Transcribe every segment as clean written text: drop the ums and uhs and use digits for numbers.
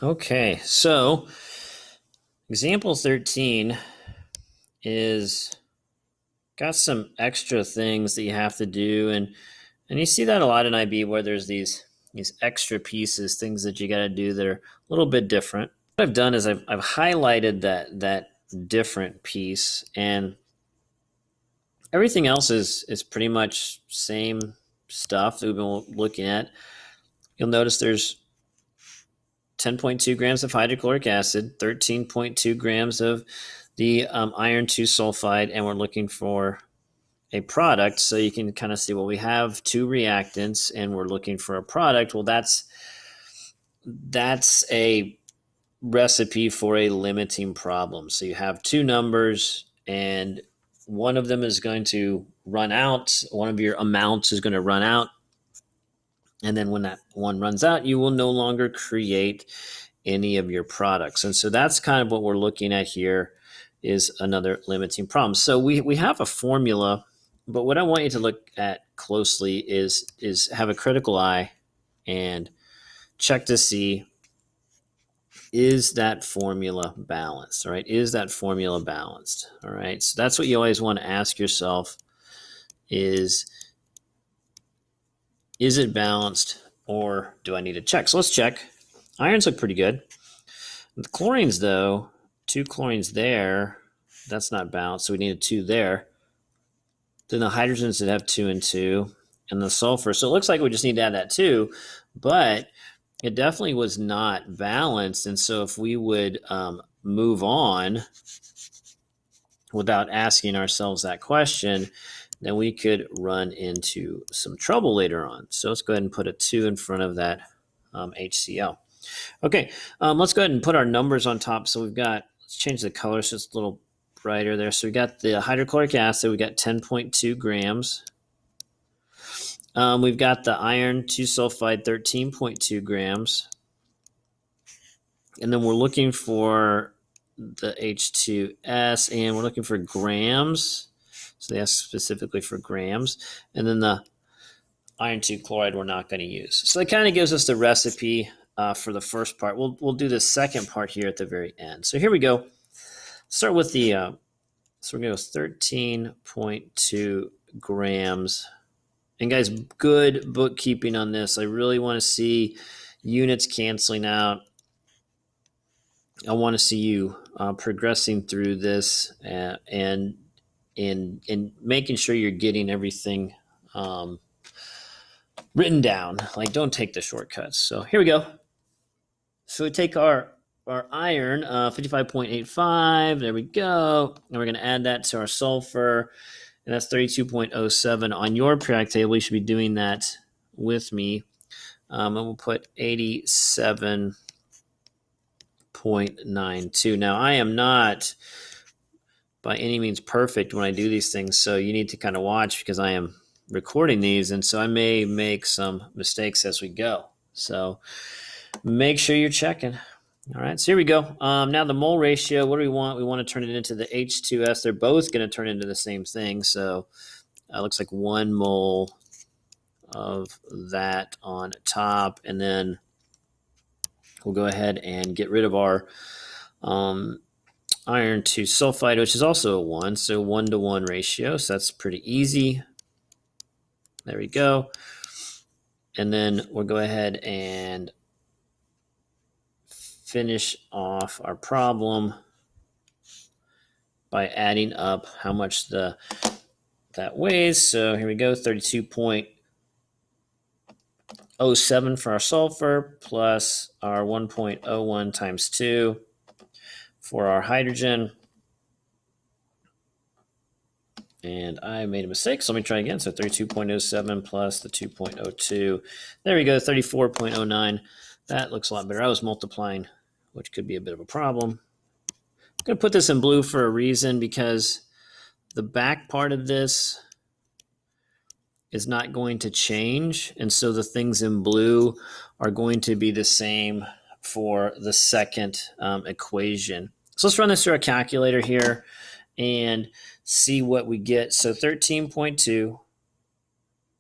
Okay, so example 13 is got some extra things that you have to do, and you see that a lot in IB where there's these extra pieces, things that you got to do that are a little bit different. What I've done is I've highlighted that different piece, and everything else is pretty much same stuff that we've been looking at. You'll notice there's 10.2 grams of hydrochloric acid, 13.2 grams of the iron 2 sulfide, and we're looking for a product. So you can kind of see, well, we have two reactants and we're looking for a product. Well, that's a recipe for a limiting problem. So you have two numbers and one of them is going to run out, one of your amounts is going to run out. And then when that one runs out, you will no longer create any of your products. And so that's kind of what we're looking at here is another limiting problem. So we have a formula, but what I want you to look at closely is have a critical eye and check to see, is that formula balanced? All right. Is that formula balanced? All right. So that's what you always want to ask yourself is it balanced or do I need to check? So let's check. Irons look pretty good. The chlorines, though, two chlorines there, that's not balanced, so we need a two there. Then the hydrogens that have two and two, and the sulfur. So it looks like we just need to add that two, but it definitely was not balanced. And so if we would move on without asking ourselves that question, then we could run into some trouble later on. So let's go ahead and put a two in front of that HCl. Okay, let's go ahead and put our numbers on top. So we've got, let's change the color so it's a little brighter there. So we got the hydrochloric acid, we got 10.2 grams. We've got the iron 2 sulfide, 13.2 grams. And then we're looking for the H2S, and we're looking for grams. So they ask specifically for grams. And then the iron 2 chloride we're not going to use. So that kind of gives us the recipe for the first part. We'll do the second part here at the very end. So here we go. Start with the, so we're going to go 13.2 grams. And guys, good bookkeeping on this. I really want to see units canceling out. I want to see you progressing through this and making sure you're getting everything written down. Like, don't take the shortcuts. So here we go. So we take our iron, 55.85. There we go. And we're going to add that to our sulfur. And that's 32.07. On your periodic table, you should be doing that with me. And we'll put 87.92. Now, I am not by any means perfect when I do these things, so you need to kind of watch because I am recording these, and so I may make some mistakes as we go. So make sure you're checking. All right, so here we go. Now the mole ratio, what do we want? We want to turn it into the H2S. They're both going to turn into the same thing. So it looks like 1 mole of that on top. And then we'll go ahead and get rid of our iron 2 sulfide, which is also a 1. So 1-to-1 ratio. So that's pretty easy. There we go. And then we'll go ahead and finish off our problem by adding up how much that weighs. So here we go, 32.07 for our sulfur plus our 1.01 times 2 for our hydrogen. And I made a mistake, so let me try again. So 32.07 plus the 2.02. There we go, 34.09. That looks a lot better. I was multiplying, which could be a bit of a problem. I'm going to put this in blue for a reason because the back part of this is not going to change. And so the things in blue are going to be the same for the second equation. So let's run this through a calculator here and see what we get. So 13.2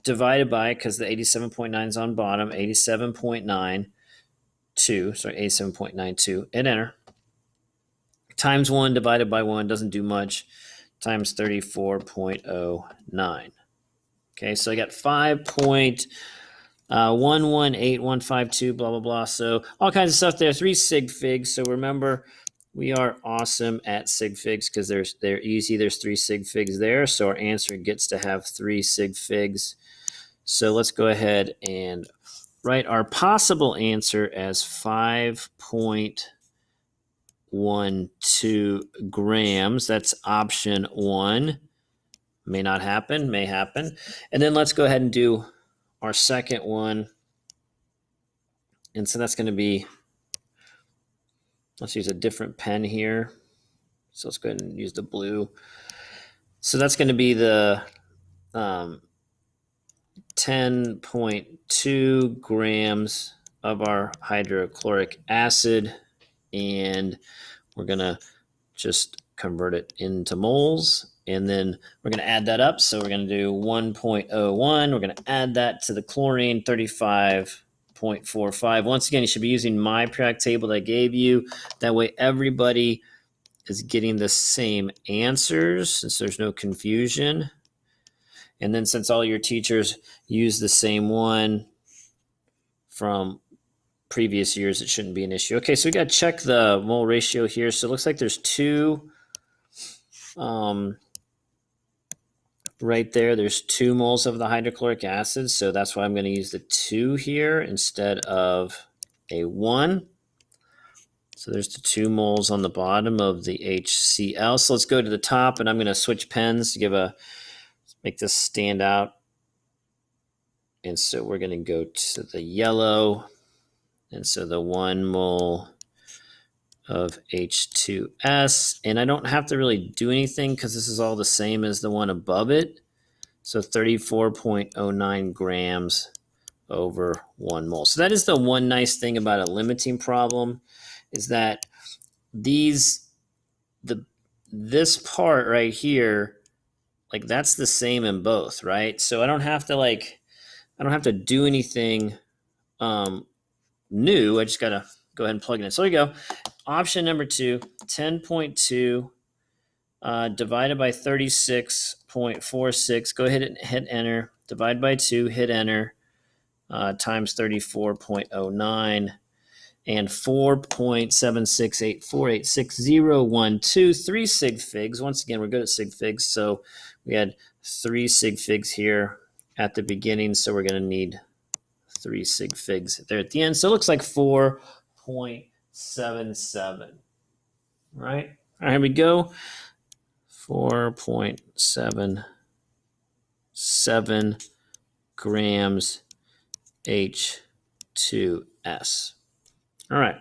divided by, because the 87.9 is on bottom, 87.9 sorry, 87.92, and enter. Times 1 divided by 1 doesn't do much, times 34.09. Okay, so I got 5.118152, blah, blah, blah. So all kinds of stuff there, 3 sig figs. So remember, we are awesome at sig figs because they're easy. There's 3 sig figs there. So our answer gets to have 3 sig figs. So let's go ahead and write our possible answer as 5.12 grams. That's option 1. May not happen, may happen. And then let's go ahead and do our second one. And so that's going to be, let's use a different pen here. So let's go ahead and use the blue. So that's going to be the 10.2 grams of our hydrochloric acid. And we're going to just convert it into moles. And then we're going to add that up. So we're going to do 1.01. We're going to add that to the chlorine, 35.45. Once again, you should be using my periodic table that I gave you. That way everybody is getting the same answers since there's no confusion. And then since all your teachers use the same one from previous years, it shouldn't be an issue. Okay, so we got to check the mole ratio here. So it looks like there's 2 right there. There's 2 moles of the hydrochloric acid. So that's why I'm going to use the 2 here instead of a 1. So there's the 2 moles on the bottom of the HCl. So let's go to the top, and I'm going to switch pens to make this stand out. And so we're going to go to the yellow. And so the 1 mole of H2S. And I don't have to really do anything because this is all the same as the one above it. So 34.09 grams over 1 mole. So that is the one nice thing about a limiting problem, is that this part right here, like that's the same in both, right? So I don't have to do anything new. I just got to go ahead and plug it in. So there you go. Option number 2, 10.2 divided by 36.46. Go ahead and hit enter. Divide by 2, hit enter, times 34.09. And 4.7684860123 3 sig figs. Once again, we're good at sig figs. So we had 3 sig figs here at the beginning. So we're going to need 3 sig figs there at the end. So it looks like 4.77. Right? All right, here we go. 4.77 grams H2S. All right.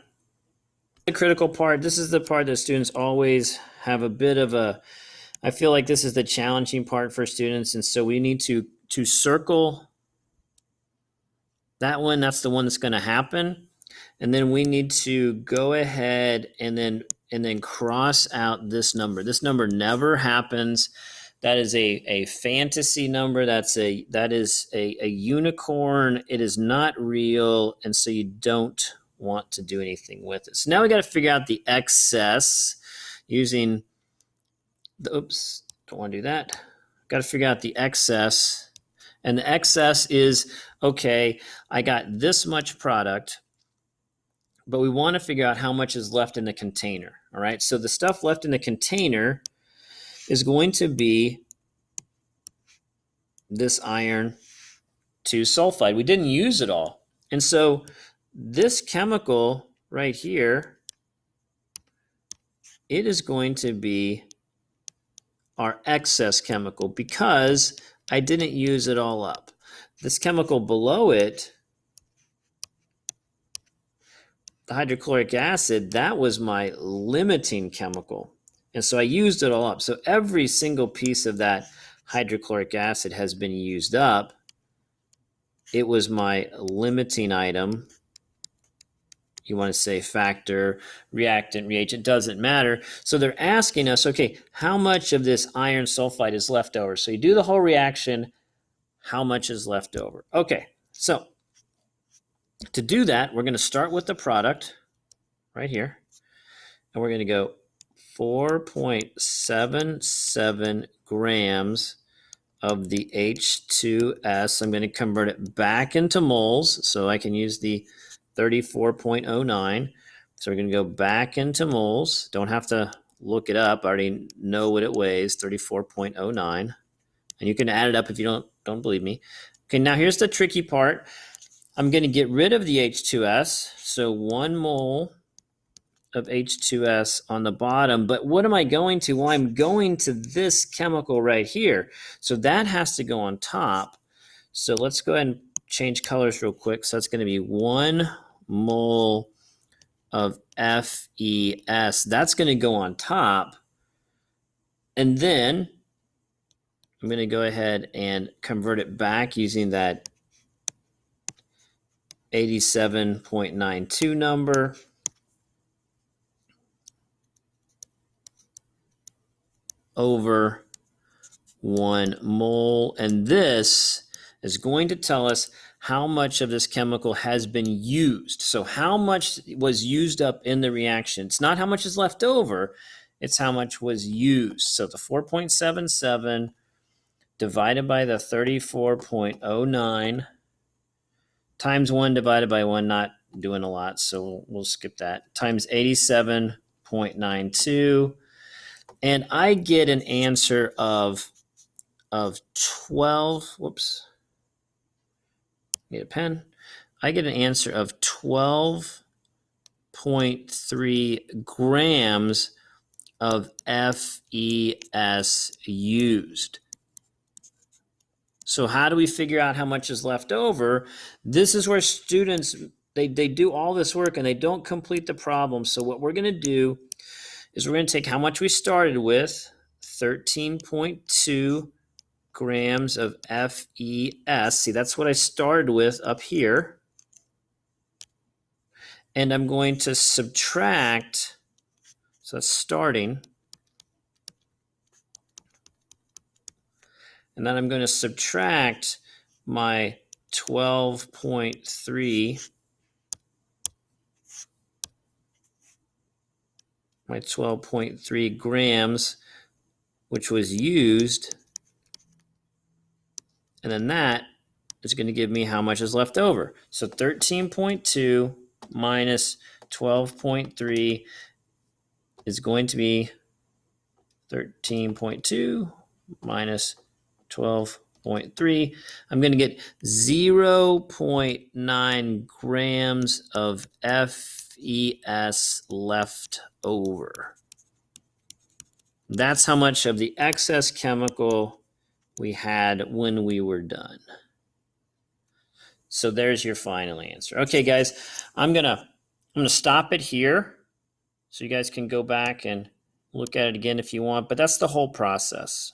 The critical part, this is the part that students always have a bit of I feel like this is the challenging part for students. And so we need to circle that one. That's the one that's going to happen. And then we need to go ahead and then cross out this number. This number never happens. That is a fantasy number. That is a unicorn. It is not real. And so you don't want to do anything with it. So now we got to figure out the excess using don't want to do that. Got to figure out the excess. And the excess is, okay, I got this much product, but we want to figure out how much is left in the container. All right, so the stuff left in the container is going to be this iron 2 sulfide. We didn't use it all. And so this chemical right here, it is going to be our excess chemical because I didn't use it all up. This chemical below it, the hydrochloric acid, that was my limiting chemical. And so I used it all up. So every single piece of that hydrochloric acid has been used up. It was my limiting item. You want to say factor, reactant, reagent, doesn't matter. So they're asking us, okay, how much of this iron sulfide is left over? So you do the whole reaction, how much is left over? Okay, so To do that, we're going to start with the product right here. And we're going to go 4.77 grams of the H2S. I'm going to convert it back into moles so I can use the 34.09. So we're going to go back into moles. Don't have to look it up. I already know what it weighs, 34.09. And you can add it up if you don't believe me. Okay, now here's the tricky part. I'm going to get rid of the H2S. So 1 mole of H2S on the bottom. But what am I going to? Well, I'm going to this chemical right here. So that has to go on top. So let's go ahead and change colors real quick. So that's going to be 1 mole of FeS. That's going to go on top. And then I'm going to go ahead and convert it back using that 87.92 number. Over 1 mole. And this is going to tell us how much of this chemical has been used. So how much was used up in the reaction. It's not how much is left over, it's how much was used. So the 4.77 divided by the 34.09 times 1 divided by 1, not doing a lot, so we'll skip that, times 87.92. And I get an answer of 12, whoops, need a pen. I get an answer of 12.3 grams of FeS used. So how do we figure out how much is left over? This is where students, they do all this work and they don't complete the problem. So what we're going to do is we're going to take how much we started with, 13.2 grams of FeS. See, that's what I started with up here. And I'm going to subtract, so that's starting. And then I'm going to subtract my 12.3, grams, which was used. And then that is going to give me how much is left over. So 13.2 minus 12.3 is going to be 13.2 minus 12.3. I'm going to get 0.9 grams of FeS left over. That's how much of the excess chemical we had when we were done. So there's your final answer. Okay, guys, I'm gonna stop it here so you guys can go back and look at it again if you want, but that's the whole process.